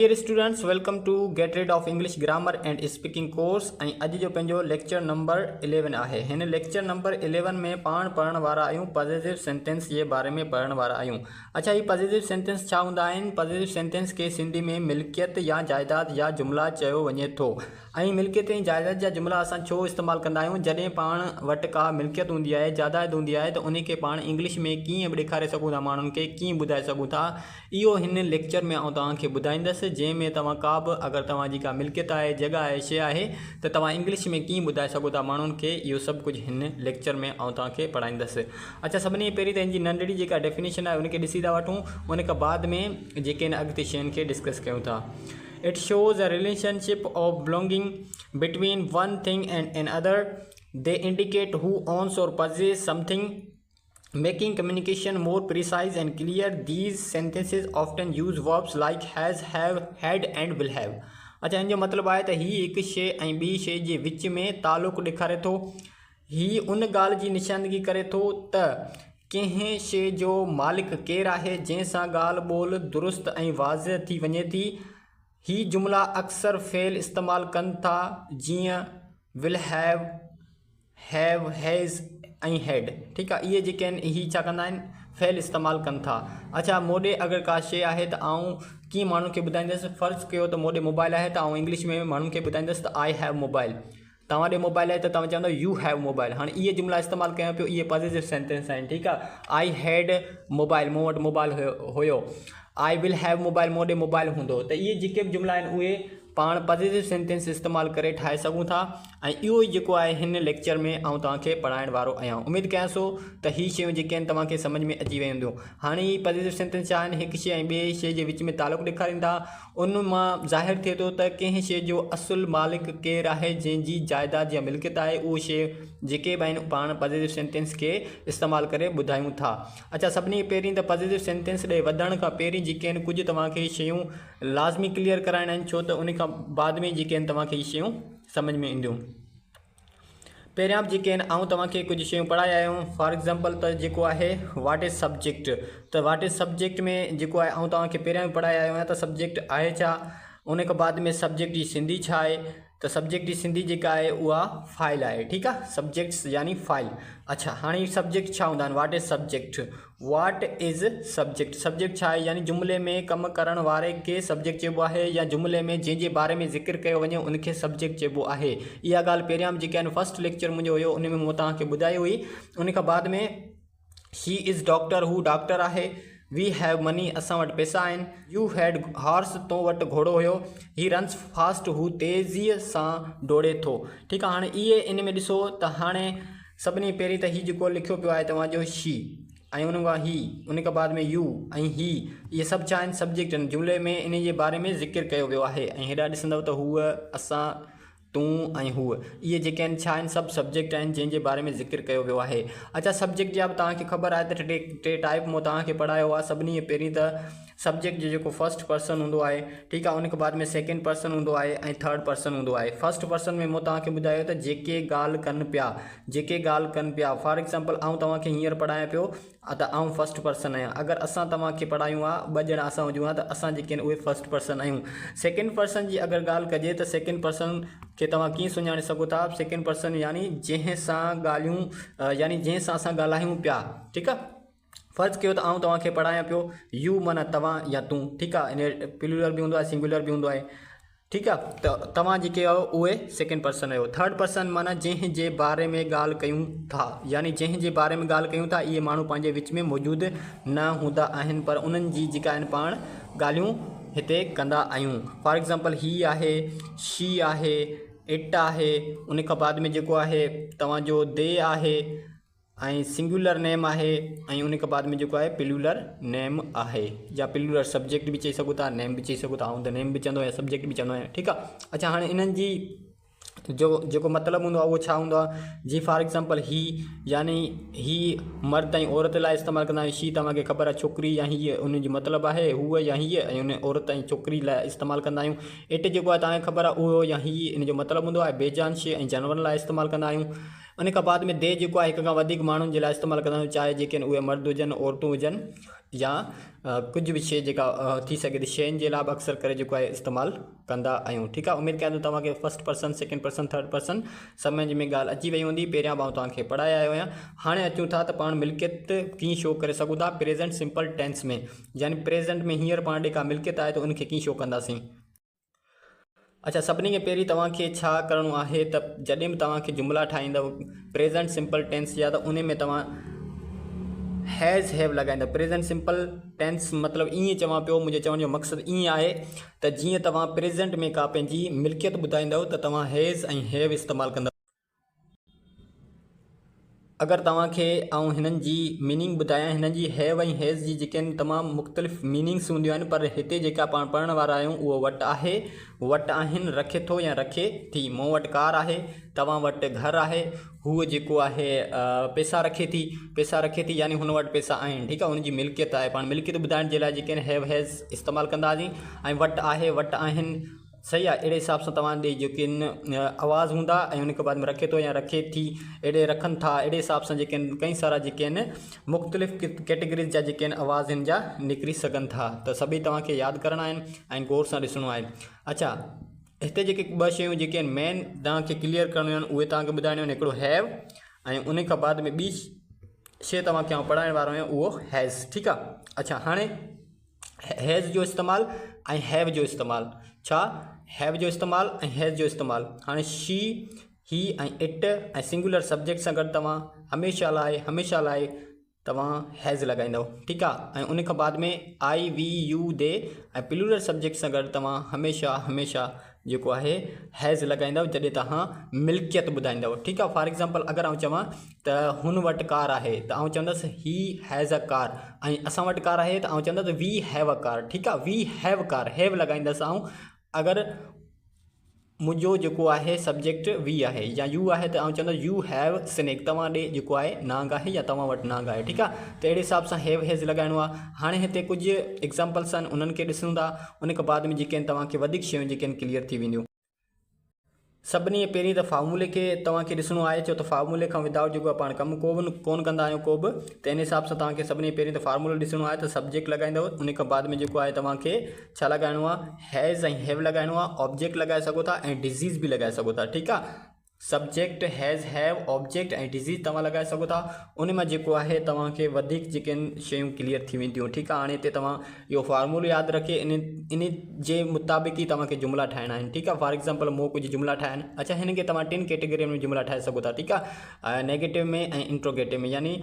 Dear students, welcome to get red of English grammar and speaking course. अॼु जो पंहिंजो lecture number 11 आहे। हिन लेक्चर नंबर 11 में पाण पढ़ण वारा आहियूं पॉजिटिव सेंटेंस जे बारे में पढ़ण वारा आहियूं। अच्छा, ये पॉजिटिव सेंटेंस छा हूंदा आहिनि? पॉजिटिव सेंटेंस के सिंधी में मिल्कियत या जायदाद या जुमला चयो वञे थो। ऐं मिल्कियत ऐं जायदाद जा जुमला असां छो इस्तेमालु कंदा आहियूं? जॾहिं पाण वटि का मिल्कियत हूंदी आहे, जायदाद हूंदी आहे, त उन खे पाण इंग्लिश में कीअं बि ॾेखारे सघूं था, माण्हुनि खे कीअं ॿुधाए सघूं था, इहो हिन लेक्चर में आउं तव्हांखे ॿुधाईंदुसि। जंहिंमें तव्हां का बि अगरि तव्हांजी का मिल्कियत आहे, जॻह आहे, शइ आहे, त तव्हां इंग्लिश में कीअं ॿुधाए सघो था माण्हुनि खे, इहो सभु कुझु हिन लेक्चर में आउं तव्हांखे पढ़ाईंदुसि। अच्छा, सभिनी पहिरीं त हिन जी नंढड़ी जेका डेफिनेशन आहे उनखे ॾिसी था वठूं, उन खां बाद में जेके आहिनि अॻिते शयुनि खे डिस्कस कयूं था। It shows a relationship of belonging between one thing and another. They indicate who owns or possesses something, making communication more precise and clear. These sentences often use verbs like has, have, had and will have. अच्छा, इन जो मतिलबु आहे त ही हिकु शइ ऐं ॿी शइ जे विच में तालुक़ु ॾेखारे थो। ही उन ॻाल्हि जी निशानगी करे थो त कंहिं शइ जो मालिक केरु आहे, जंहिंसां ॻाल्हि ॿोल दुरुस्त ऐं वाज़िह थी वञे थी। ही जुमला अक्सर फ़ेल इस्तेमालु कनि था, जीअं विल हैव, हैज़ ऐं हैड। ठीकु आहे, इहे जेके आहिनि ही छा कंदा आहिनि? फ़ेल इस्तेमालु कनि था। अच्छा, मोॾे अगरि का शइ आहे त आउं कीअं माण्हुनि खे ॿुधाईंदुसि? फ़र्ज़ु कयो त मोॾे मोबाइल आहे, त आउं इंग्लिश में माण्हुनि खे ॿुधाईंदुसि त आई हैव मोबाइल। तव्हां ॾे मोबाइल आहे त तव्हां चवंदव यू हैव मोबाइल। हाणे इहे जुमला इस्तेमालु कयां पियो, इहे पॉजिटिव सेंटेंस आहिनि। ठीकु आहे, आई हैड मोबाइल, मूं वटि मोबाइल हुयो। आई विल हैव मोबाइल, मूं ॾे मोबाइल हूंदो। त इहे जेके बि जुमला आहिनि उहे पाण पॉजिटिव सेंटेंस इस्तेमालु करे ठाहे सघूं था। ऐं इहो ई जेको आहे हिन लेक्चर में आउं तव्हांखे पढ़ाइण वारो आहियां। उमेदु कयां थो त ही शयूं जेके आहिनि तव्हांखे सम्झ में अची वेंदियूं। हाणे ही पॉजिटिव सेंटेंस छा आहिनि? हिकु शइ ऐं ॿिए शइ जे विच में तालुक़ु ॾेखारीनि था। उन मां ज़ाहिर थिए थो त कंहिं शइ जो असुलु मालिक केरु आहे, जंहिंजी जायदाद या मिल्कियत आहे, उहो शइ जेके बि आहिनि पाण पॉजिटिव सेंटेंस खे इस्तेमालु करे ॿुधायूं था। अच्छा, सभिनी पहिरीं त पॉजिटिव सेंटेंस ॾे वधण खां पहिरीं जेके आहिनि कुझु तव्हांखे शयूं लाज़मी क्लियर कराइणा आहिनि, छो त उन खां बाद में जेके आहिनि तव्हांखे इहे शयूं सम्झ में ईंदियूं। पहिरियां बि जेके आहिनि आउं तव्हांखे कुझु शयूं पढ़ाए आयो आहियां। फॉर एग्ज़ाम्पल त जेको आहे वाट इज़ सब्जेक्ट, त वाट इज़ सब्जेक्ट में जेको आहे आउं तव्हांखे पहिरियां बि पढ़ाए आयो आहियां त सब्जेक्ट आहे छा। उन खां बाद में सब्जेक्ट जी सिंधी छा आहे, त सब्जेक्ट जी सिंधी जेका आहे उहा फाइल आहे। ठीकु आहे, सब्जेक्ट्स यानी फाइल। अच्छा, हाणे सब्जेक्ट छा हूंदा आहिनि? What is subject, what is subject. Subject छा आहे? यानी जुमले में कमु करण वारे खे सब्जेक्ट चइबो आहे, या जुमले में जंहिंजे बारे में ज़िक्र कयो वञे उनखे सब्जेक्ट चइबो आहे। इहा ॻाल्हि पहिरियां बि जेके आहिनि फर्स्ट लेक्चर मुंहिंजो हुयो उन में मूं तव्हांखे ॿुधाई हुई। उन खां बाद में शी इज़ डॉक्टर, हू डॉक्टर आहे। वी हैव मनी, असां वटि पैसा आहिनि। यू हैड हॉर्स, तो वटि घोड़ो हुयो। ही रन्स फास्ट, हू तेज़ीअ सां डोड़े थो। ठीकु आहे, हाणे इहे इन में ॾिसो त हाणे सभिनी पहिरीं त हीउ जेको लिखियो पियो आहे तव्हांजो शी, ऐं उन खां ही, उन खां बाद में यू ऐं ही, इहे सभु छा आहिनि? सब्जेक्ट आहिनि। जुमले में इन जे बारे में ज़िक्र कयो वियो आहे। ऐं हेॾा ॾिसंदव त हूअ, असां, तूं ऐं हूअ, इहे जेके आहिनि छा आहिनि? सभु सब्जेक्ट आहिनि जंहिंजे बारे में ज़िक्र कयो वियो आहे। अच्छा, सब्जेक्ट जा बि तव्हांखे ख़बर आहे त टे टाइप मूं तव्हांखे पढ़ायो आहे। सभिनी पहिरीं त सब्जेक्ट जो जेको फर्स्ट पर्सन हूंदो आहे, ठीकु आहे, उन खां बाद में सेकेंड पर्सन हूंदो आहे ऐं थर्ड पर्सन हूंदो आहे। फर्स्ट पर्सन में मूं तव्हांखे ॿुधायो त जेके ॻाल्हि कनि पिया, जेके ॻाल्हि कनि पिया। फॉर एग्ज़ाम्पल आउं तव्हांखे हींअर पढ़ायां पियो त आउं फर्स्ट पर्सन आहियां। अगरि असां तव्हांखे पढ़ायूं आहे, ॿ ॼणा असां हुजूं हा, त असां जेके आहिनि उहे फर्स्ट पर्सन आहियूं। सेकेंड पर्सन जी अगरि ॻाल्हि कजे त सेकेंड पर्सन खे तव्हां कीअं सुञाणे सघो था? सेकेंड पर्सन यानी जंहिंसां ॻाल्हियूं, यानी जंहिंसां असां ॻाल्हायूं पिया। ठीकु आहे, फ़र्ज़ु कयो त आउं तव्हांखे पढ़ायां पियो, यू माना तव्हां या तूं। ठीकु आहे, इन प्लूरल बि हूंदो आहे, सिंगुलर बि हूंदो आहे। ठीकु आहे, त तव्हां जेके आहियो उहे सेकेंड पर्सन आहियो। थर्ड पर्सन माना जंहिंजे बारे में ॻाल्हि कयूं था, यानी जंहिंजे बारे में ॻाल्हि कयूं था, इहे माण्हू पंहिंजे विच में मौजूदु न हूंदा आहिनि, पर उन्हनि जी जेका आहिनि पाण ॻाल्हियूं हिते कंदा आहियूं। फॉर एग्ज़ाम्पल ही आहे, शी आहे, इट आहे। उन खां बाद में जेको आहे तव्हांजो दे आहे, ऐं सिंगुलर नेम आहे, ऐं उन खां बाद में जेको आहे प्लूरल नेम आहे, या प्लूरल सब्जेक्ट बि चई सघो था, नेम बि चई सघो था। ऐं त नेम बि चवंदो आहियां, सब्जेक्ट बि चवंदो आहियां। ठीकु आहे। अच्छा, हाणे इन्हनि जी जेको मतिलबु हूंदो आहे उहो छा हूंदो आहे? जी फॉर एग्ज़ाम्पल ही, यानी ही मर्द ऐं औरत लाइ इस्तेमालु कंदा आहियूं। शी तव्हांखे ख़बर आहे छोकिरी या हीअ, उन जो मतिलबु आहे हूअ या हीअ, ऐं उन औरत ऐं छोकिरी लाइ इस्तेमालु कंदा आहियूं। इट जेको आहे तव्हांखे ख़बर आहे उहो या ही, इन जो मतिलबु हूंदो आहे बेजान शइ ऐं जानवरनि लाइ इस्तेमालु कंदा आहियूं। उन खां बाद में दे जेको आहे हिक खां वधीक माण्हुनि जे लाइ इस्तेमालु कंदा आहियूं, चाहे जेके उहे मर्द हुजनि औरतूं हुजनि या कुझु बि शइ जेका थी सघे थी, शयुनि जे लाइ बि अक्सर करे जेको आहे इस्तेमालु कंदा आहियूं। ठीकु आहे, उमेदु कयां थो तव्हांखे first person, second person, third person सम्झ में ॻाल्हि अची वई हूंदी। पहिरियां मां तव्हांखे पढ़ाए आयो आहियां। हाणे अचूं था त पाण मिल्कियत कीअं शो करे सघूं था प्रेज़ेंट सिंपल टेंस में, यानी प्रेज़ेंट में हींअर पाण ॾे का मिल्कियत आहे त उनखे कीअं शो कंदासीं। अच्छा, सभिनी खां पहिरीं तव्हांखे छा करिणो आहे त जॾहिं बि तव्हांखे जुमिला ठाहींदव प्रेज़ेंट सिंपल टेंस जा, त उन में तव्हां हैज़ हैव लॻाईंदव। प्रेज़ेंट सिंपल टेंस मतिलबु ईअं चवां पियो, मुंहिंजे चवण जो मक़सदु ईअं आहे त जीअं तव्हां प्रेज़ेंट में का पंहिंजी मिल्कियत ॿुधाईंदव त तव्हां हैज़ ऐं हैव इस्तेमालु कंदव। अगर तव्हांखे आउं हिननि जी मीनिंग ॿुधायां, हिननि जी हैव ऐं हैज़ जी जेके आहिनि तमामु मुख़्तलिफ़ मीनिंग्स हूंदियूं आहिनि, पर हिते जेका पाण पढ़ण वारा आहियूं उहो वटि आहे, वटि आहिनि, रखे थो या रखे थी। मूं वटि कार आहे, तव्हां वटि घरु आहे, हूअ जेको आहे पैसा रखे थी, यानी हुन वटि पैसा आहिनि। ठीकु आहे, हुनजी मिल्कियत आहे। पाण मिल्कियत ॿुधाइण जे लाइ जेके आहिनि हैव हैज़ इस्तेमालु कंदासीं। ऐं वटि आहे, वटि आहिनि, सही आहे। अहिड़े हिसाब सां तव्हां ॾे जेके आहिनि आवाज़ हूंदा ऐं उन खां बाद में रखे थो या रखे थी, अहिड़े रखनि था, अहिड़े हिसाब सां जेके आहिनि कई सारा जेके आहिनि मुख़्तलिफ़ कैटेगरीज़ जा जेके आहिनि आवाज़ हिन जा निकिरी सघनि था। त सभई तव्हांखे यादि करणा आहिनि ऐं गौर सां ॾिसणो आहे। अच्छा, हिते जेके ॿ शयूं जेके आहिनि मेन तव्हांखे क्लियर करणियूं आहिनि, उहे तव्हांखे ॿुधाइणियूं आहिनि। हिकिड़ो हैव ऐं उन खां बाद में ॿी शइ तव्हांखे आउं पढ़ाइण वारो आहियां, उहो हैज़। ठीकु आहे। अच्छा, हाणे हैज़ जो इस्तेमालु ऐं हैव जो इस्तेमालु, छा हैव जो इस्तेमालु ऐं हैज़ जो इस्तेमालु। हाणे शी, ही ऐं इट ऐं सिंगुलर सब्जेक्ट सां गॾु तव्हां हमेशह लाइ तव्हां हैज़ लॻाईंदव। ठीकु आहे। ऐं उन खां बाद में आई, वी, यू, दे ऐं प्लूरल सब्जेक्ट सां गॾु तव्हां हमेशह जेको आहे हैज़ लॻाईंदव जॾहिं तव्हां मिल्कियत ॿुधाईंदव। ठीकु आहे। फॉर एग्ज़ाम्पल अगरि आउं चवां त हुन वटि कार आहे त आउं चवंदसि ही हैज़ अ कार, ऐं असां वटि कार आहे त आउं चवंदसि वी हैव अ कार। ठीकु आहे, वी हैव कार, हैव लॻाईंदसि आउं। अगरि मुंहिंजो जेको आहे सब्जेक्ट वी आहे या यू आहे त आउं चवंदसि यू हैव स्नैक, तव्हां ॾे जेको आहे नांग आहे या तव्हां वटि नांग आहे। ठीकु आहे। त अहिड़े हिसाब सां हैव हैज़ लॻाइणो आहे। हाणे हिते कुझु एग्ज़ाम्पल्स आहिनि, उन्हनि खे ॾिसूं था। उन खां बाद में जेके आहिनि तव्हांखे वधीक शयूं जेके आहिनि क्लियर थी वेंदियूं। सभिनी पहिरीं त फार्मूले खे तव्हांखे ॾिसणो आहे। छो त फार्मूले खां विदाउट जेको आहे पाण कमु कोन कंदा आहियूं को बि। त इन हिसाब सां तव्हांखे सभिनी पहिरीं त फार्मूलो ॾिसणो आहे। त सब्जेक्ट लॻाईंदव, उन खां बाद में जेको आहे तव्हांखे छा लॻाइणो आहे, हैज़ ऐं हैव लॻाइणो आहे। ऑब्जेक्ट लॻाए सघो था ऐं डिज़ीज़ बि लॻाए सघो था। ठीकु आहे। सब्जेक्ट, हैज़, हैव, ऑब्जेक्ट ऐं डिज़ीज़ तव्हां लॻाए सघो था। उन मां जेको आहे तव्हांखे वधीक जेके आहिनि शयूं क्लियर थी वेंदियूं। ठीकु आहे। हाणे हिते तव्हां इहो फार्मूलो यादि रखे इन जे मुताबिक़ ई तव्हांखे जुमिला ठाहिणा आहिनि। ठीकु आहे। फॉर एग्ज़ाम्पल मूं कुझु जुमिला ठाहिया आहिनि। अच्छा, हिन खे तव्हां 3 कैटेगरीअ में जुमिला ठाहे सघो था। ठीकु आहे। नेगेटिव में ऐं इंट्रोगेटिव में, यानी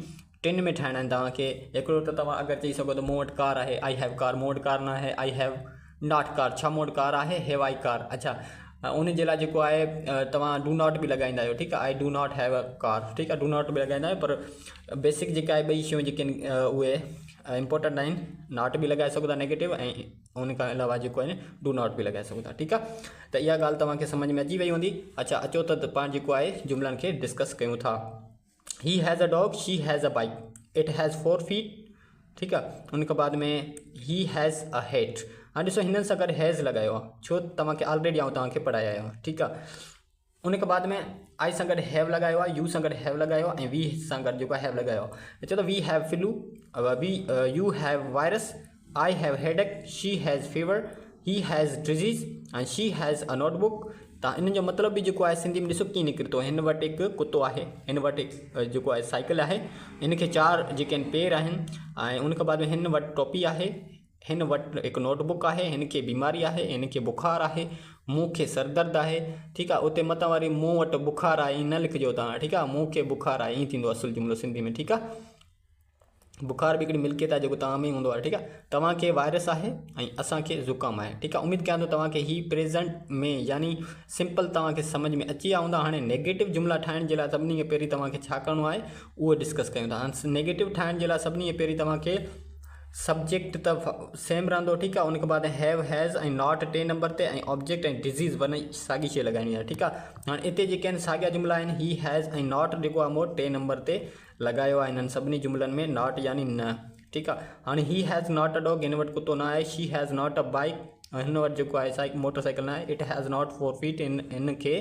3 में ठाहिणा आहिनि तव्हांखे। हिकिड़ो त तव्हां अगरि चई सघो त मूं वटि कार आहे, आई हैव कार। मूं वटि कार न आहे, आई हैव नॉट कार। छा मूं वटि कार आहे, हैव आई कार। अच्छा, उन जे लाइ जेको आहे तव्हां डू नॉट बि लॻाईंदा आहियो। ठीकु आहे। I do not have a car. ठीकु आहे, डू नॉट बि लॻाईंदा आहियो, पर बेसिक जेका आहे ॿई शयूं जेके आहिनि उहे इंपॉर्टेंट आहिनि। नॉट बि लॻाए सघो था नेगेटिव, ऐं उन खां अलावा जेको आहे डू नॉट बि लॻाए सघो था। ठीकु आहे। त इहा ॻाल्हि तव्हांखे सम्झ में अची वई हूंदी। अच्छा, अचो त पाण जेको आहे जुमिलनि खे डिस्कस कयूं था। He has a dog, she has a bike, it has 4 feet। ठीकु आहे। उन खां बाद में ही हैज़ अ हेट। हाणे ॾिसो, हिननि सां गॾु हैज़ लॻायो आहे, छो तव्हांखे ऑलरेडी आउं तव्हांखे पढ़ाया आहियो। ठीकु आहे। उन खां बाद में आई सां गॾु हैव लॻायो आहे, यू सां गॾु हैव लॻायो आहे, ऐं वी सां गॾु जेको आहे हैव लॻायो आहे। चओ त we have flu, you have virus, I have headache, she has fever, he has disease ऐं शी हैज़ अ नोटबुक। त इन जो मतिलबु बि जेको आहे सिंधी में ॾिसो कीअं निकिरे थो। हिन वटि हिकु कुतो आहे, हिन वटि हिकु जेको आहे साइकिल आहे, हिन खे 4 जेके आहिनि पेर आहिनि, ऐं उन खां बाद में हिन वटि टोपी आहे, हिन वटि हिकु नोटबुक आहे, हिन खे बीमारी आहे, हिन खे बुखार आहे, मूं खे सरदर्द आहे। ठीकु आहे। उते मथां वरी मूं वटि बुखार आहे ईअं न लिखिजो तव्हां। ठीकु आहे। मूं खे बुखार आहे ईअं थींदो असुलु जुमिलो सिंधी में। ठीकु आहे। बुखार बि हिकिड़ी मिल्कियत आहे जेको तव्हां में हूंदो आहे। ठीकु आहे। तव्हांखे वायरस आहे ऐं असांखे ज़ुकाम आहे। ठीकु आहे। उमेदु कयां थो तव्हांखे ही प्रेज़ेंट में यानी सिंपल तव्हांखे सम्झ में अची विया हूंदा। हाणे नेगेटिव जुमिला ठाहिण जे लाइ सभिनी खां पहिरीं तव्हांखे छा करिणो आहे उहो डिस्कस कयूं था। हाणे नेगेटिव ठाहिण जे लाइ सभिनी खां पहिरीं तव्हांखे सब्जेक्ट त सेम रहंदो। ठीकु आहे। उन खां बाद हैव, हैज़ ऐं नॉट 3 नंबर ते, ऐं ऑब्जेक्ट ऐं डिज़ीज़ वञी साॻी शइ लॻाइणी आहे। ठीकु आहे। हाणे हिते जेके आहिनि साॻिया जुमिला आहिनि, ही हैज़ ऐं नॉट जेको आहे मूं 3 नंबर ते लॻायो आहे हिननि सभिनी जुमिलनि में, नॉट यानी न। ठीकु आहे। हाणे he has not a dog, हिन वटि कुतो न आहे। She has not a bike, हिन वटि जेको आहे मोटर साइकिल न आहे। इट हैज़ नॉट 4 feet, हिन खे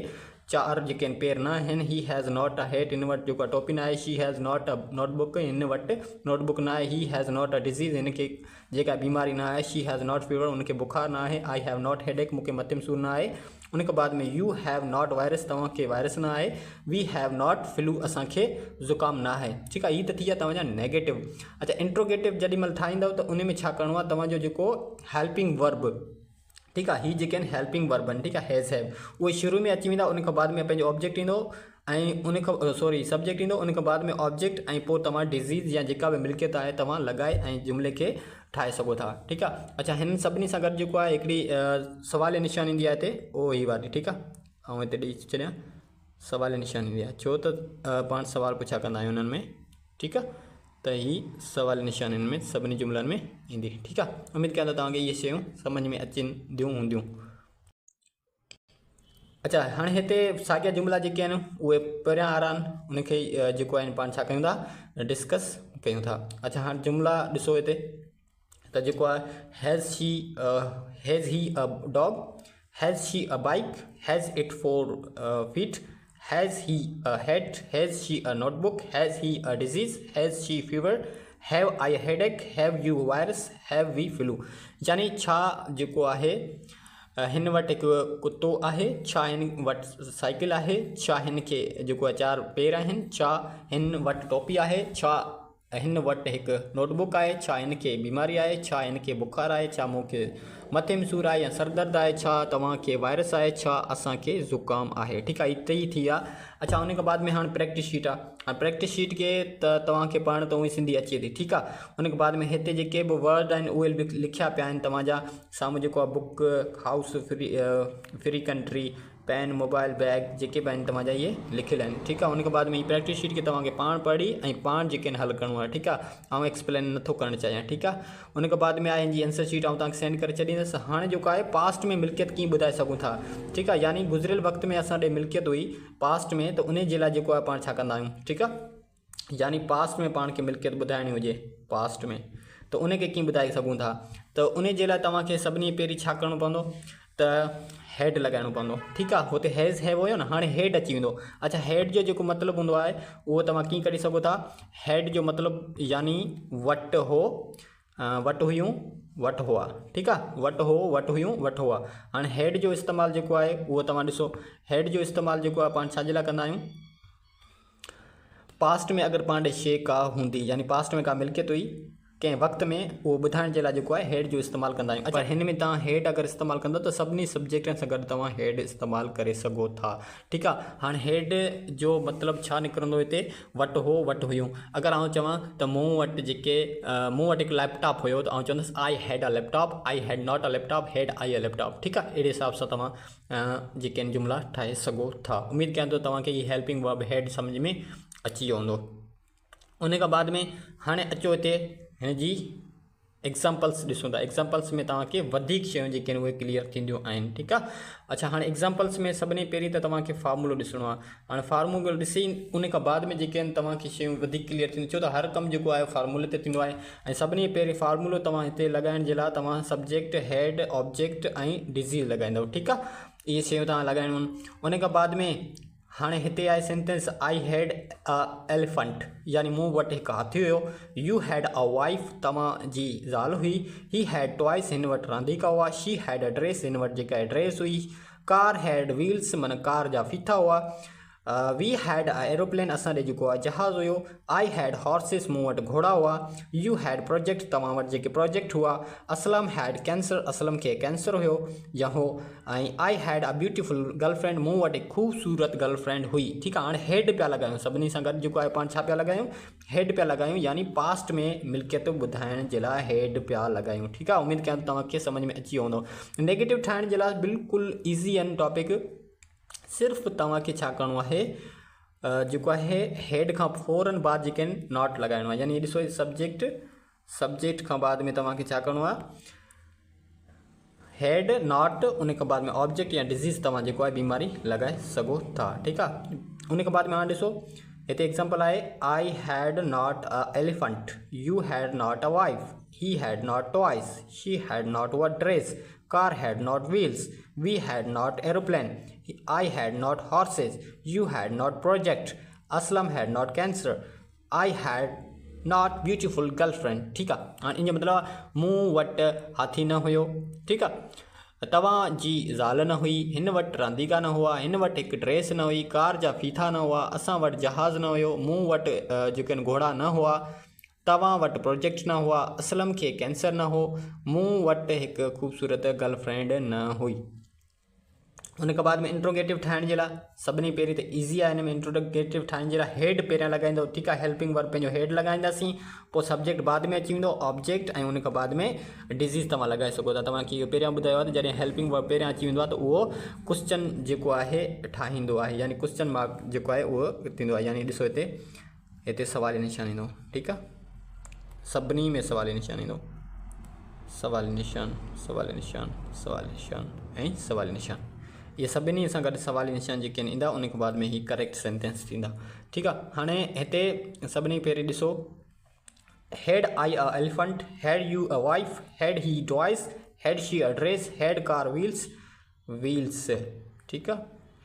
चार जेके आहिनि पेर न आहिनि। He has not a hate, हिन वटि जेको आहे टोपी न आहे। She has not a notebook, हिन वटि नोटबुक न आहे। He has not a disease, हिनखे जेका बीमारी न आहे। शी हैज़ नॉट फीवर, उनखे बुखार न आहे। आई हैव नॉट हेडेक, मूंखे मथे में सूर न आहे। उनखां बाद में यू हैव नॉट वायरस, तव्हांखे वायरस न आहे। वी हैव नॉट फ्लू, असांखे ज़ुकाम न आहे। ठीकु आहे, हीअ त थी विया तव्हांजा नेगेटिव। अच्छा, इंट्रोगेटिव जेॾी महिल ठाहींदव त उन में छा करिणो आहे, तव्हांजो जेको हेल्पिंग वर्ब, ठीकु आहे, हीअ जेके आहिनि हेल्पिंग वर्ब आहिनि, ठीकु आहे, हैज़ हैव, उहे शुरू में अची वेंदा। उनखां बाद में पंहिंजो ऑब्जेक्ट ईंदो ऐं उनखां सब्जेक्ट ईंदो। उनखां बाद में ऑब्जेक्ट ऐं पोइ तव्हां डिज़ीज़ या जेका बि मिल्कियत आहे तव्हां लॻाए ऐं जुमिले खे ठाहे सघो था। ठीकु आहे। अच्छा, हिन सभिनी सां गॾु जेको आहे हिकिड़ी सवाल निशान ईंदी आहे हिते, उहो ई वारी, ठीकु आहे। ऐं हिते ॾेई छॾियां सवाल निशान ईंदी आहे, छो त पाण सुवाल पुछा कंदा आहियूं हुननि में। ठीकु आहे, त हीअ सवाल निशान हिन में सभिनी जुमलनि में ईंदी। ठीकु आहे, उमेदु कयां त तव्हांखे इहे शयूं सम्झ में अचंदियूं हूंदियूं। अच्छा, हाणे हिते साॻिया जुमिला जेके आहिनि उहे पहिरियां वारा आहिनि, उनखे जेको आहिनि पाण छा कयूं था, डिस्कस कयूं था। अच्छा, हाणे जुमिला ॾिसो हिते त जेको आहे has he a dog, has she a bike, has it 4 feet, has he a head, has she a notebook, has he a disease, has she fever, have I headache, have you virus, have we flu. यानी छा जेको आहे हिन वटि हिकु कुतो आहे, छा हिन वटि साइकिल आहे, छा हिन खे जेको आहे 4 पेर आहिनि, छा हिन वटि टोपी आहे, छा हिन वटि हिकु नोटबुक आहे, छा हिन खे बीमारी आहे, छा हिन खे बुखार आहे, छा मूंखे मथे में सूर आहे या सरदर्द आहे, छा तव्हांखे वायरस आहे, छा असांखे ज़ुकाम आहे। ठीकु आहे, हिते ई थी विया। अच्छा, उन खां बाद में हाणे प्रैक्टिस शीट आहे। हाणे प्रैक्टिस शीट खे त तव्हांखे पढ़ण त उहे सिंधी अचे थी। ठीकु आहे, उन खां बाद में हिते जेके बि वर्ड आहिनि उहे बि लिखिया पिया आहिनि तव्हांजा साम्हूं, जेको आहे book, house, free country, pen, mobile, bag, जेके बि आहिनि तव्हांजा इहे लिखियल आहिनि। ठीकु आहे, उन खां बाद में हीअ प्रैक्टिस शीट खे तव्हांखे पाण पढ़ी ऐं पाण जेके आहिनि हल करिणो आहे। ठीकु आहे, ऐं एक्सप्लेन नथो करणु चाहियां। ठीकु आहे, उन खां बाद में आहे जी आंसर शीट, ऐं तव्हांखे सेंड करे छॾींदुसि। हाणे जेको आहे पास्ट में मिल्कियत कीअं ॿुधाए सघूं था। ठीकु आहे, यानी गुज़िरियल वक़्त में असां ॾे मिल्कियत हुई पास्ट में, त उन जे लाइ जेको आहे पाण छा कंदा आहियूं। ठीकु आहे, यानी पास्ट में पाण खे मिल्कियत ॿुधाइणी हुजे पास्ट में, त उनखे कीअं ॿुधाए सघूं था। त उन जे लाइ तव्हांखे सभिनी पहिरीं छा करिणो पवंदो, त हेड लॻाइणो पवंदो। ठीकु आहे, हुते हैज़ हैव हुयो न, हाणे हेड अची वेंदो। अच्छा, हेड जो जेको मतिलबु हूंदो आहे उहो तव्हां कीअं कढी सघो था। हेड जो मतिलबु यानी वटि हो, वटि हुयूं, वटि हुआ। ठीकु आहे, वटि हो, वटि हुयूं, वटि हुआ। हाणे हेड जो इस्तेमालु जेको आहे उहो तव्हां ॾिसो, हेड जो इस्तेमालु जेको आहे पाण छाजे लाइ कंदा आहियूं, पास्ट में अगरि पाण ॾे शइ का हूंदी, यानी पास्ट में का मिल्कियत हुई कंहिं वक़्त में, उहो ॿुधाइण जे लाइ जेको आहे हेड जो इस्तेमालु कंदा आहियूं। पर हिन में तव्हां हेड अगरि इस्तेमालु कंदो त सभिनी सब्जेक्टनि सां गॾु तव्हां हेड इस्तेमालु करे सघो था। ठीकु आहे, हाणे हेड जो मतिलबु छा निकिरंदो हिते, वटि हो, वटि हुयूं। अगरि आउं चवां त मूं वटि हिकु लैपटॉप हुयो, त आउं चवंदुसि I had a laptop, I had not a laptop, had I a laptop. ठीकु आहे, अहिड़े हिसाब सां तव्हां जेके आहिनि जुमिला ठाहे सघो था। उमेदु कयां थो तव्हांखे हीअ हेल्पिंग वर्ब हेड सम्झ में अची वियो हूंदो। उन खां बाद में हाणे अचो हिते हिन जी एग्ज़ाम्पल्स ॾिसूं था। एग्ज़ाम्पल्स में तव्हांखे वधीक शयूं जेके आहिनि उहे क्लियर थींदियूं आहिनि। ठीकु आहे, अच्छा, हाणे एग्ज़ाम्पल्स में सभिनी पहिरीं त तव्हांखे फार्मूलो ॾिसणो आहे। हाणे फार्मूलो ॾिसी उन खां बाद में जेके आहिनि तव्हांखे शयूं वधीक क्लियर थींदियूं, छो त हर कमु जेको आहे फार्मूले ते थींदो आहे। ऐं सभिनी पहिरीं फार्मूलो तव्हां हिते लॻाइण जे लाइ तव्हां सब्जेक्ट, हेड, ऑब्जेक्ट ऐं डिज़ीज़ लॻाईंदव। ठीकु आहे, इहे शयूं तव्हां लॻाइणियूं आहिनि। उन खां बाद में हाणे हिते आहे sentence, I had a elephant, यानी मूं वटि हिकु हाथी हुयो। यू हैड अ वाइफ, तव्हांजी ज़ाल हुई। ही हैड टॉयस, हिन वटि रांदीका हुआ। शी हैड अ ड्रेस, हिन वटि जेका ड्रेस हुई। कार हैड व्हील्स, माना कार जा फीथा हुआ। वी हैड अ एरोप्लेन, असां ॾे जेको आहे जहाज़ हुयो। आई हैड हॉर्सिस, मूं वटि घोड़ा हुआ। यू हैड प्रोजेक्ट, तव्हां वटि जेके प्रोजेक्ट हुआ। असलम हैड कैंसर, असलम खे कैंसर हुयो या हो। ऐं I had a beautiful girlfriend, मूं वटि हिकु ख़ूबसूरत गर्लफ्रेंड हुई। ठीकु आहे, हाणे हेड पिया लॻायूं सभिनी सां गॾु, जेको आहे पाण छा पिया लॻायूं, हेड पिया लॻायूं, यानी पास्ट में मिल्कियत ॿुधाइण जे लाइ हेड पिया लॻायूं। ठीकु आहे, उमेदु कयां तव्हांखे सम्झ में अची वियो हूंदो। नेगेटिव ठाहिण जे लाइ बिल्कुलु ईज़ी आहिनि टॉपिक। सिर्फ़ु तव्हांखे छा करिणो आहे, जेको आहे हेड खां फ़ौरन बाद जेके आहिनि नॉट लॻाइणो आहे। यानी ॾिसो सब्जेक्ट खां बाद में तव्हांखे छा करिणो आहे, हेड, नॉट, उन खां बाद में ऑब्जेक्ट या डिज़ीज़ तव्हां जेको आहे बीमारी लॻाए सघो था। ठीकु आहे, उन खां बाद में हाणे ॾिसो हिते एग्ज़ाम्पल आहे, I had not a elephant, you had not a wife, he had not toys, she had not a dress, car had not wheels, we had not aeroplane, I had not horses, you had not project, Aslam had not cancer, I had not beautiful girlfriend। ठीक आहे, हाणे इन जो मतिलबु मूं वटि हाथी न हुयो, ठीकु आहे, तव्हांजी ज़ाल न हुई, हिन वटि रांदीगा न हुआ, हिन वटि हिकु ड्रेस न हुई, कार जा फीथा न हुआ, असां वटि जहाज़ न हुयो, मूं वटि जेके आहिनि घोड़ा न हुआ, तव्हां वटि प्रोजेक्ट न हुआ, असलम खे कैंसर न हो, मूं वटि हिकु ख़ूबसूरत गर्लफ्रेंड न हुई। उन खां बाद में इंट्रोगेटिव ठाहिण जे लाइ सभिनी पहिरीं त ईज़ी आहे, हिन में इंट्रोगेटिव ठाहिण जे लाइ हेड पहिरियां लॻाईंदो, ठीकु आहे, हेल्पिंग वर्ब पंहिंजो हेड लॻाईंदासीं, पोइ सब्जेक्ट बाद में अची वेंदो ऑब्जेक्ट, ऐं उन खां बाद में डिज़ीज़ तव्हां लॻाए सघो था। तव्हांखे इहो पहिरियां ॿुधायो आहे त जॾहिं हेल्पिंग वर्ब पहिरियां अची वेंदो आहे त उहो क्वेश्चन जेको आहे ठाहींदो आहे, यानी क्वेश्चन मार्क जेको आहे उहो थींदो आहे, यानी ॾिसो हिते सवाली निशान ईंदो, ठीकु आहे, सभिनी में सवाली निशान ईंदो, सवाली निशान सवाली निशान सवाली निशान ऐं सवाली निशान, ये सभिनी सां गॾु सवाली निशान जेके आहिनि ईंदा, उन खां बाद में ही करेक्ट सेंटेंस थींदा, ठीकु आहे। हाणे हिते सभिनी पहिरीं ॾिसो, हैड आई अ एलिफेंट, हैड U a wife, had he toys, हैड शी अ ड्रेस, हैड कार व्हील्स, व्हील्स, ठीकु आहे,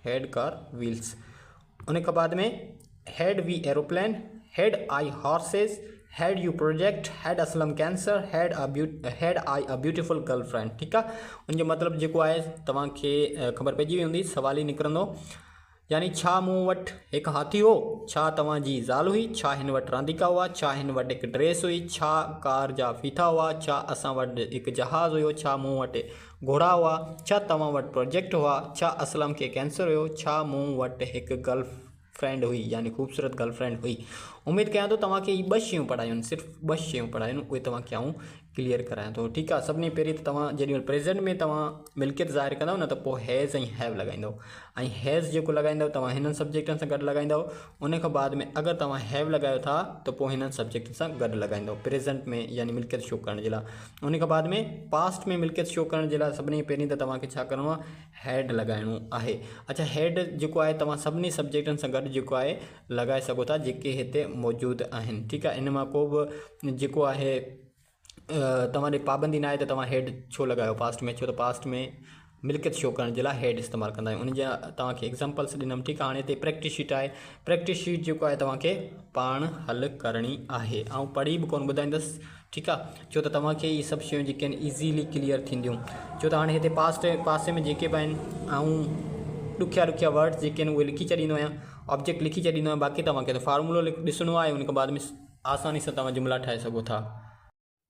हैड कार व्हील्स। उन खां बाद में हैड we aeroplane, had I horses, had you project, had Aslam cancer, had I a beautiful girlfriend, ठीकु आहे। उनजो मतिलबु जेको आहे तव्हांखे ख़बर पइजी वई हूंदी, सवाल ई निकिरंदो, यानी छा मूं वटि हिकु हाथी हो, छा तव्हांजी ज़ाल हुई, छा हिन वटि रांदीका हुआ, छा हिन वटि हिकु ड्रेस हुई, छा कार जा फीथा हुआ, छा असां वटि हिकु जहाज़ हुयो, छा मूं वटि घोड़ा हुआ, छा तव्हां वटि प्रोजेक्ट हुआ, छा असलम खे कैंसर हुयो, छा मूं वटि हिकु गर्लफ्रेंड हुई, यानी ख़ूबसूरत गर्लफ्रेंड हुई। उम्मीद कयां थो तव्हांखे हीअ 2 शयूं पढ़ायूं आहिनि, सिर्फ़ु 2 शयूं पढ़ायूं आहिनि, उहे तव्हांखे आऊं क्लियर करायां थो, ठीकु आहे। सभिनी पहिरीं त तव्हां जेॾी महिल प्रेज़ेंट में तव्हां मिल्कियत ज़ाहिर कंदव न, त पोइ हैज़ ऐं हैव लॻाईंदव, ऐं हैज़ जेको लॻाईंदव तव्हां हिननि सब्जेक्टनि सां गॾु लॻाईंदव, उन खां बाद में अगरि तव्हां हैव लॻायो था त पोइ हिननि सब्जेक्टनि सां गॾु लॻाईंदव प्रेज़ेंट में, यानी मिल्कियत शो करण जे लाइ। उन खां बाद में पास्ट में मिल्कियत शो करण जे लाइ सभिनी पहिरीं त तव्हांखे छा करिणो आहे, हैड लॻाइणो आहे। अच्छा, हैड जेको आहे तव्हां सभिनी सब्जेक्टनि सां गॾु जेको आहे लॻाए सघो था, जेके हिते मौजूदु आहिनि, ठीकु आहे। इन मां को बि जेको आहे तव्हां ॾे पाबंदी न आहे त तव्हां हेड छो लॻायो पास्ट में, छो त पास्ट में मिल्कियत शो करण जे लाइ हेड इस्तेमालु कंदा आहियूं। उन जा तव्हांखे एग्ज़ाम्पल्स ॾिनमि, ठीकु आहे। हाणे हिते प्रैक्टिस शीट आहे, प्रैक्टिस शीट जेको आहे तव्हांखे पाण हल करणी आहे, ऐं पढ़ी बि कोन ॿुधाईंदसि, ठीकु आहे, छो त तव्हांखे इहे सभु शयूं जेके आहिनि ईज़ीली क्लियर थींदियूं, छो त हाणे हिते पासे में जेके बि आहिनि, ऐं ॾुखिया वर्ड्स जेके आहिनि उहे लिखी छॾींदो आहियां, ऑब्जेक्ट लिखी छॾींदो आहियां, बाक़ी तव्हांखे त फार्मूलो ॾिसणो आहे, उन खां बाद में आसानी सां तव्हां जुमिला ठाहे सघो था।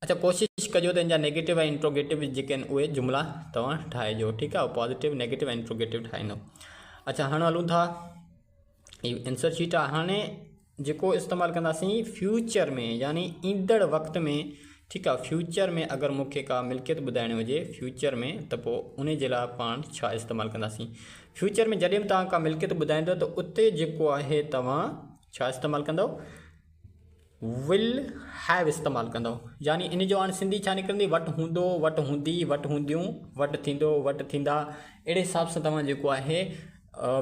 अच्छा, कोशिशि कजो त इन जा नेगेटिव ऐं इंट्रोगेटिव जेके आहिनि उहे जुमिला तव्हां ठाहिजो, ठीकु आहे, पॉज़िटिव नेगेटिव ऐं इंट्रोगेटिव ठाहींदो। अच्छा, हाणे हलूं था, हीअ आंसर शीट आहे। हाणे जेको इस्तेमालु कंदासीं फ्यूचर में, यानी ईंदड़ वक़्त में, ठीकु आहे, फ्यूचर में अगरि मूंखे का मिल्कियत ॿुधाइणी हुजे फ्यूचर में, त पोइ उन जे लाइ पाण छा इस्तेमालु कंदासीं। फ्यूचर में जॾहिं बि तव्हां का मिल्कियत ॿुधाईंदव त उते जेको आहे तव्हां छा इस्तेमालु कंदव, विल हैव इस्तेमालु कंदव, यानी इन जो हाणे सिंधी छा निकिरंदी, वटि हूंदो, वटि हूंदी, वटि हूंदियूं, वटि थींदो, वटि थींदा, अहिड़े हिसाब सां तव्हां जेको आहे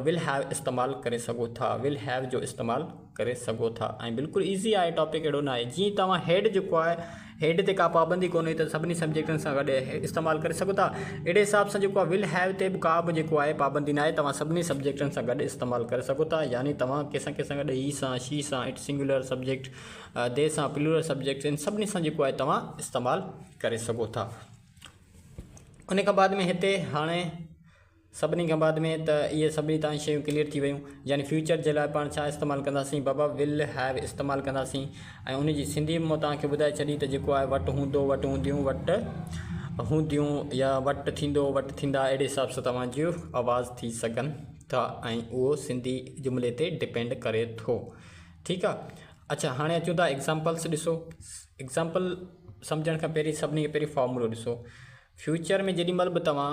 विल हैव इस्तेमालु करे सघो था, विल हैव जो इस्तेमालु करे सघो था। ऐं बिल्कुलु ईज़ी आहे, टॉपिक अहिड़ो न आहे। जीअं तव्हां हेड जेको आहे, हेड ते का पाबंदी कोन्हे त सभिनी सब्जेक्टनि सां गॾु इस्तेमालु करे सघो था, अहिड़े हिसाब सां जेको आहे विल हैव ते बि का बि जेको आहे पाबंदी न आहे, तव्हां सभिनी सब्जेक्टनि सां गॾु इस्तेमालु करे सघो था, यानी तव्हां कंहिंसां गॾु ही सां, शी सां, इट सिंगुलर सब्जेक्ट, दे सां, प्लूरल सब्जेक्ट, इन सभिनी सां जेको आहे तव्हां इस्तेमालु करे सघो था। उन खां बाद में हिते हाणे सभिनी खां बाद में त इहे सभिनी तव्हां शयूं क्लियर थी वियूं, यानी फ्यूचर जे लाइ पाण छा इस्तेमालु कंदासीं, बाबा विल हैव इस्तेमालु कंदासीं, ऐं उनजी सिंधी में मां तव्हांखे ॿुधाए छॾी त जेको आहे वटि हूंदो, वटि हूंदियूं, वटि हूंदियूं, या वटि थींदो, वटि थींदा, अहिड़े हिसाब सां तव्हांजो आवाज़ थी सघनि था, ऐं उहो सिंधी जुमिले ते डिपेंड करे थो, ठीकु आहे। अच्छा, हाणे अचूं था एग्ज़ाम्पल्स ॾिसो। एग्ज़ाम्पल सम्झण खां पहिरीं सभिनी खे पहिरीं फॉर्मूलो ॾिसो। फ्यूचर में जेॾी महिल बि तव्हां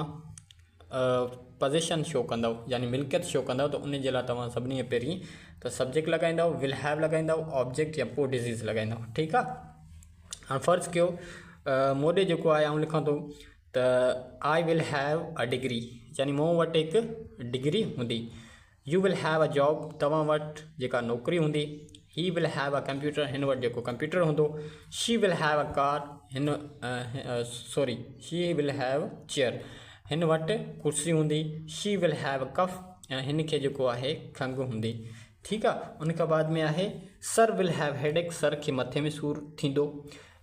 पोज़ीशन शो कंदव, यानी मिल्कियत शो कंदव, त उन जे लाइ तव्हां सभिनी खां पहिरीं त सब्जेक्ट लॻाईंदव, विल हैव लॻाईंदव, ऑब्जेक्ट या पोइ डिज़ीज़ लॻाईंदव, ठीकु आहे। हाणे फ़र्ज़ु कयो मोॾे जेको आहे आउं लिखां थो त I will have a degree, यानी मूं वटि हिकु डिग्री हूंदी। You will have a job, तव्हां वटि जेका नौकिरी हूंदी। He will have a computer, हिन वटि जेको कंप्यूटर हूंदो। She will have a car, sorry she will have chair, हिन वटि कुर्सी हूंदी। शी विल हैव कफ, हिन खे जेको आहे खंघि हूंदी। ठीकु आहे। उन खां बाद में आहे sir will have headache, sir खे मथे में सूरु थींदो।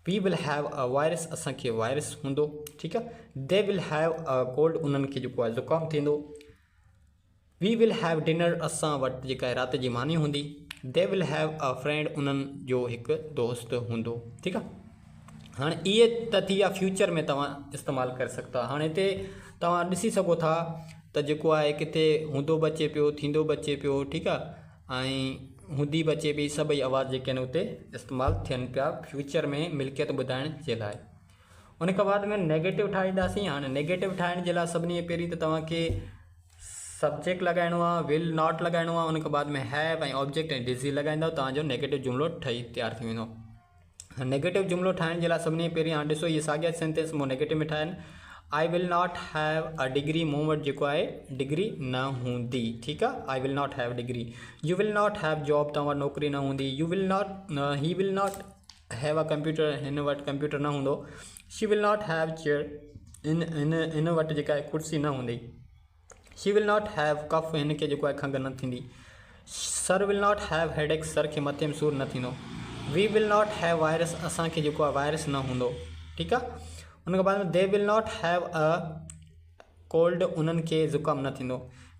We will have a virus, असांखे वायरस हूंदो। ठीकु आहे। They will have a cold, उन्हनि खे जेको आहे ज़ुकाम थींदो। वी विल हैव डिनर, असां वटि जेका आहे राति जी मानी हूंदी। They will have a friend, उन्हनि जो हिकु दोस्त हूंदो। ठीकु आहे। हाणे इहे त थी आहे फ्यूचर में तव्हां इस्तेमालु करे सघंदा। हाणे हिते तव्हां ॾिसी सघो था त जेको आहे किथे हूंदो बि अचे पियो, थींदो बि अचे पियो। ठीकु आहे। ऐं हूंदी बि अचे पई, सभई आवाज़ जेके आहिनि उते इस्तेमालु थियनि पिया फ्यूचर में मिल्कियत ॿुधाइण जे लाइ। उन खां बाद में नेगेटिव ठाहींदासीं। हाणे नेगेटिव ठाहिण जे लाइ सभिनी खां पहिरीं त तव्हांखे सब्जेक्ट लॻाइणो आहे, विल नॉट लॻाइणो आहे। उन खां बाद में हैव ऐं ऑब्जेक्ट ऐं डिज़ी लॻाईंदव, तव्हांजो नेगेटिव जुमिलो ठही तयारु थी वेंदो। नेगेटिव जुमिलो ठाहिण जे लाइ सभिनी खां पहिरीं हाणे ॾिसो इहे साॻिया सेंटेंस मूं नेगेटिव में ठाहिनि। I will not have a degree, मूं वटि जेको आहे डिग्री न हूंदी। ठीकु आहे। I will not have degree. You will not have job, तव्हां वटि नौकिरी न हूंदी। You will not, he will not have a computer, हिन वटि कंप्यूटर न हूंदो। She will not have chair, इन वटि जेका आहे कुर्सी न हूंदी। She will not have cough, हिन खे जेको आहे खंघि न थींदी। Sir will not have headache, sir खे मथे में सूरु न थींदो। We will not have virus, असांखे जेको आहे वायरस न हूंदो। ठीकु आहे। उन खां बाद में they will not have a cold, उन्हनि खे ज़ुकाम न थींदो।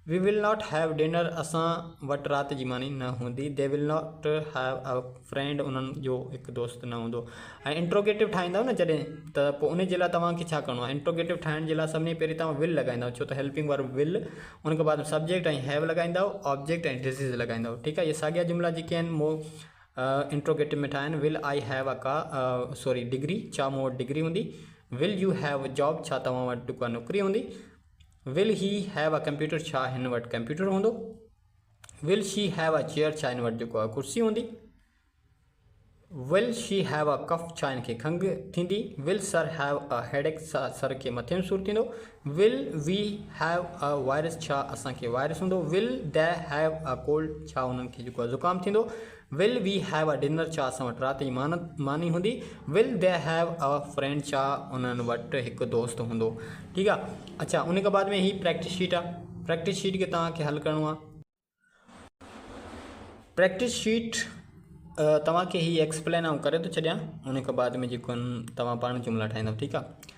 We will not have dinner, असां वटि राति जी मानी न हूंदी। They will not have a friend, उन्हनि जो हिकु दोस्त न हूंदो। ऐं इंट्रोगेटिव ठाहींदव न जॾहिं, त पोइ उन जे लाइ तव्हांखे छा करिणो आहे। इंट्रोगेटिव ठाहिण जे लाइ सभिनी पहिरीं तव्हां विल लॻाईंदव, छो त हेल्पिंग वर्ब विल। उन खां बाद सब्जेक्ट ऐं हैव लॻाईंदव, ऑब्जेक्ट ऐं डिज़ीज़ लॻाईंदव। ठीकु आहे। इहे साॻिया जुमिला जेके आहिनि मूं इंट्रोगेटिव में ठाहिनि। Will I have a car, sorry degree, छा मूं वटि डिग्री हूंदी। विल यू हैव जॉब, छा तव्हां वटि जेको आहे नौकिरी हूंदी। Will he have a computer, छा हिन वटि कंप्यूटर हूंदो। विल शी हैव अ चेयर, छा हिन वटि जेको आहे कुर्सी हूंदी। विल शी हैव अ कफ, छा हिनखे खंघि थींदी। Will sir have a headache, sir खे मथे में सूरु थींदो। Will we have a virus, छा असांखे वायरस हूंदो। Will they have a cold, छा उन्हनि खे जेको आहे ज़ुकाम थींदो। Will we have a dinner, छा असां वटि राति जी मानी हूंदी। Will they have a friend, छा उन्हनि वटि हिकु दोस्त हूंदो। ठीकु आहे। अच्छा, उन खां बाद में ही प्रैक्टिस शीट आहे। प्रैक्टिस शीट खे तव्हांखे हल करिणो आहे। प्रैक्टिस शीट तव्हांखे ही एक्सप्लेन ऐं करे थो छॾियां। उन खां बाद में जेको तव्हां पाण जुमिला ठाहींदव। ठीकु आहे।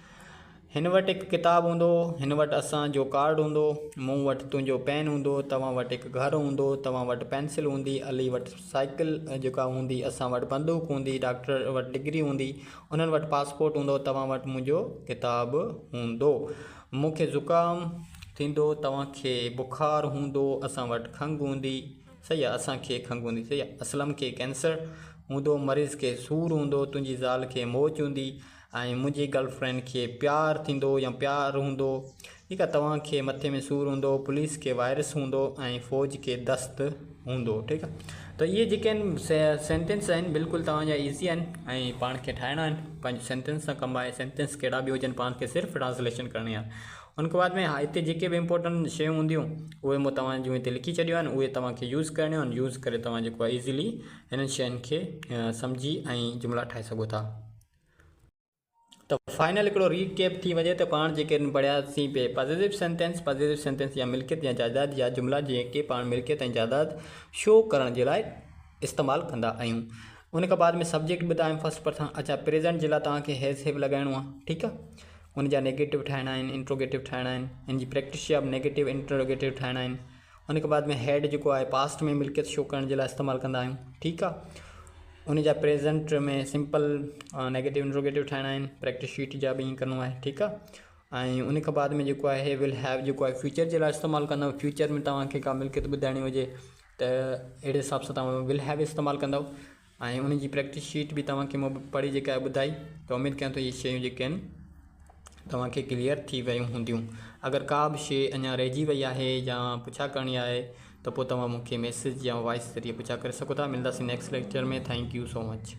हिन वटि हिकु किताबु हूंदो, हिन वटि असांजो कार्ड हूंदो, मूं वटि तुंहिंजो पेन हूंदो, तव्हां वटि हिकु घरु हूंदो, तव्हां वटि पेंसिल हूंदी, अली वटि साइकिल जेका हूंदी, असां वटि बंदूक हूंदी, डॉक्टर वटि डिग्री हूंदी, उन्हनि वटि पासपोर्ट हूंदो, तव्हां वटि मुंहिंजो किताबु हूंदो। मूंखे ज़ुकाम थींदो, तव्हांखे बुख़ारु हूंदो, असां वटि खंघि हूंदी। सही आहे। असांखे खंघि हूंदी। सही आहे। असलम खे कैंसर हूंदो, मरीज़ खे सूरु हूंदो, तुंहिंजी ज़ाल खे मौज हूंदी, ऐं मुंहिंजी गर्लफ्रेंड खे प्यारु थींदो या प्यारु हूंदो। ठीकु आहे। तव्हांखे मथे में सूरु हूंदो, पुलिस खे वायरस हूंदो, ऐं फ़ौज खे दस्त हूंदो। ठीकु आहे। त इहे जेके आहिनि सेंटेंस आहिनि बिल्कुलु तव्हांजा ईज़ी आहिनि ऐं पाण खे ठाहिणा आहिनि। पंहिंजे सेंटेंस सां कमु आहे। सेंटेंस कहिड़ा बि हुजनि, पाण खे सिर्फ़ु ट्रांसलेशन करणी आहे। उन खां बाद में हिते जेके बि इंपॉर्टेंट शयूं हूंदियूं उहे मूं तव्हां जूं हिते लिखी छॾियूं आहिनि। उहे तव्हांखे यूज़ करणियूं आहिनि। यूज़ करे तव्हां जेको आहे ईज़िली हिननि शयुनि खे सम्झी ऐं जुमिला ठाहे सघो था। तो फाइनल हिकिड़ो रीकैप थी वञे त पाण जेके पढ़ियासीं पे पॉजिटिव सेंटेंस या मिल्कियत या जायदाद या जुमिला जेके पाण मिल्कियत ऐं जायदाद शो करण जे लाइ इस्तेमालु कंदा आहियूं। उन खां बाद में सब्जेक्ट ॿुधायूं फर्स्ट पर्सन। अच्छा, प्रेज़ेंट जे लाइ तव्हांखे हैज़ हैव लॻाइणो आहे। ठीकु आहे। उन जा नेगेटिव ठाहिणा आहिनि, इंट्रोगेटिव ठाहिणा आहिनि। इन जी प्रैक्टिस या नेगेटिव इंट्रोगेटिव ठाहिणा आहिनि। उन खां बाद में हैड जेको आहे पास्ट में मिल्कियत शो करण जे लाइ इस्तेमालु कंदा आहियूं। ठीकु आहे। उन जा प्रेज़ेंट में सिंपल नेगेटिव इंट्रोगेटिव ठाहिणा आहिनि। प्रैक्टिस शीट जा बि ईअं करिणो आहे। ठीकु आहे। ऐं उन खां बाद में जेको आहे विल हैव जेको आहे फ्यूचर जे लाइ इस्तेमालु कंदव। फ्यूचर में तव्हांखे का मिल्कियत ॿुधाइणी हुजे त अहिड़े हिसाब सां तव्हां विल हैव इस्तेमालु कंदव। ऐं उन जी प्रैक्टिस शीट बि तव्हांखे मूं पढ़ी जेका आहे ॿुधाई। त उमेदु कयां थो इहे शयूं जेके आहिनि तव्हांखे क्लियर थी वियूं हूंदियूं। अगरि का बि शइ अञा रहिजी वई आहे या पुछा करणी आहे त पोइ तव्हां मूंखे मैसेज या वॉइस ज़रिए पुछा करे सघो था। मिलंदासीं नेक्स्ट लेक्चर में। Thank you so much.